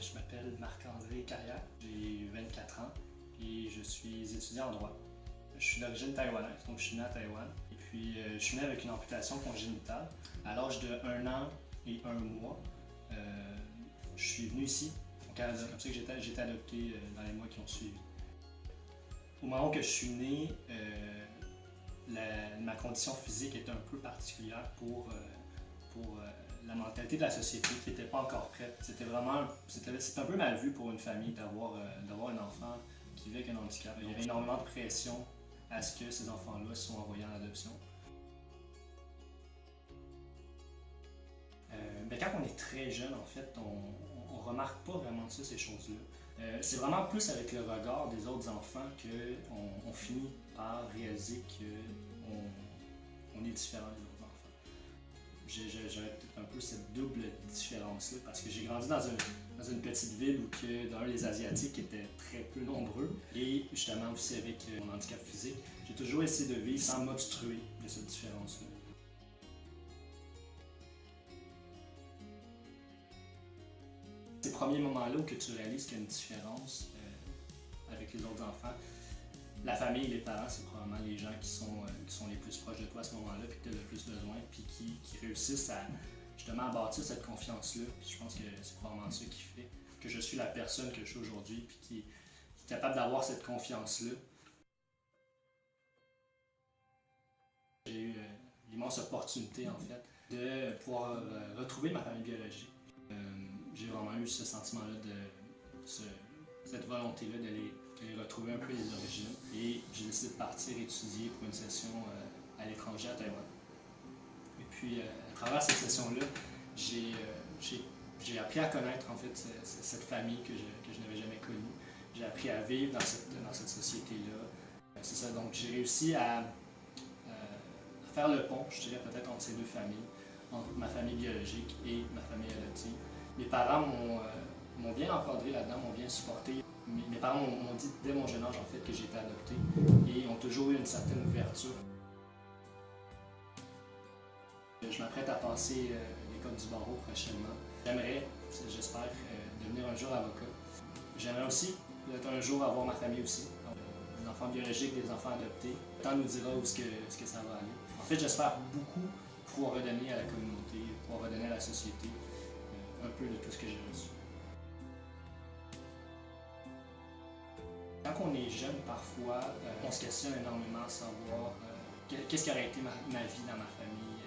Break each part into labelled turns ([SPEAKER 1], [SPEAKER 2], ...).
[SPEAKER 1] Je m'appelle Marc-André Carrière, j'ai 24 ans et je suis étudiant en droit. Je suis d'origine taïwanaise, donc je suis né à Taïwan. Et puis je suis né avec une amputation congénitale. À l'âge de 1 an et 1 mois, je suis venu ici, au Canada. C'est comme ça que j'ai été adopté dans les mois qui ont suivi. Au moment où je suis né, ma condition physique était un peu particulière pour la mentalité de la société qui n'était pas encore prête. C'était un peu mal vu pour une famille d'avoir un enfant qui vit avec un handicap. Il y avait énormément de pression à ce que ces enfants-là soient envoyés en adoption. Quand on est très jeune, en fait, on remarque pas vraiment ça, ces choses-là. C'est vraiment plus avec le regard des autres enfants qu'on finit par réaliser qu'on est différent des autres enfants. J'avais peut-être un peu cette double différence-là parce que j'ai grandi dans une petite ville où les Asiatiques étaient très peu nombreux et justement aussi avec mon handicap physique, j'ai toujours essayé de vivre sans m'obstruer de cette différence-là. Ces premiers moments-là où tu réalises qu'il y a une différence avec les autres enfants, la famille, les parents, c'est probablement les gens qui sont les plus proches de toi à ce moment-là, puis que tu as le plus besoin, puis qui réussissent à justement à bâtir cette confiance-là. Puis je pense que c'est probablement ça qui fait que je suis la personne que je suis aujourd'hui, puis qui est capable d'avoir cette confiance-là. J'ai eu l'immense opportunité, en fait, de pouvoir retrouver ma famille biologique. J'ai vraiment eu ce sentiment-là, cette volonté-là de les retrouver un peu les origines. Et j'ai décidé de partir étudier pour une session à l'étranger à Taïwan. Et puis, à travers cette session-là, j'ai appris à connaître en fait cette famille que je n'avais jamais connue. J'ai appris à vivre dans cette société-là. C'est ça, donc j'ai réussi à faire le pont, je dirais peut-être entre ces deux familles, entre ma famille biologique et ma famille adoptive. Mes parents m'ont bien encadré là-dedans, m'ont bien supporté. Mes parents m'ont dit dès mon jeune âge en fait que j'étais adopté et ont toujours eu une certaine ouverture. Je m'apprête à passer l'école du barreau prochainement. J'aimerais, j'espère, devenir un jour avocat. J'aimerais aussi peut-être un jour avoir ma famille aussi. Des enfants biologiques, des enfants adoptés. Le temps nous dira où est-ce que ça va aller. En fait, j'espère beaucoup pouvoir redonner à la communauté, pouvoir redonner à la société un peu de tout ce que j'ai reçu. Quand on est jeune, parfois, on se questionne énormément à savoir qu'est-ce qui aurait été ma vie dans ma famille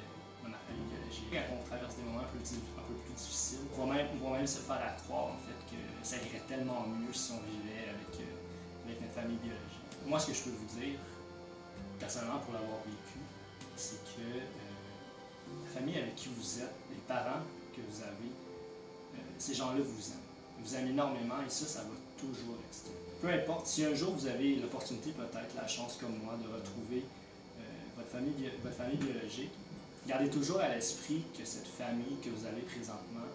[SPEAKER 1] biologique. Quand on traverse des moments un peu plus difficiles, on va même se faire à croire en fait que ça irait tellement mieux si on vivait avec notre famille biologique. Moi, ce que je peux vous dire, personnellement pour l'avoir vécu, c'est que la famille avec qui vous êtes, les parents que vous avez, ces gens-là vous aiment énormément et ça va toujours rester. Peu importe, si un jour vous avez l'opportunité, peut-être la chance comme moi, de retrouver votre famille biologique, gardez toujours à l'esprit que cette famille que vous avez présentement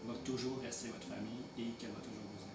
[SPEAKER 1] va toujours rester votre famille et qu'elle va toujours vous aimer.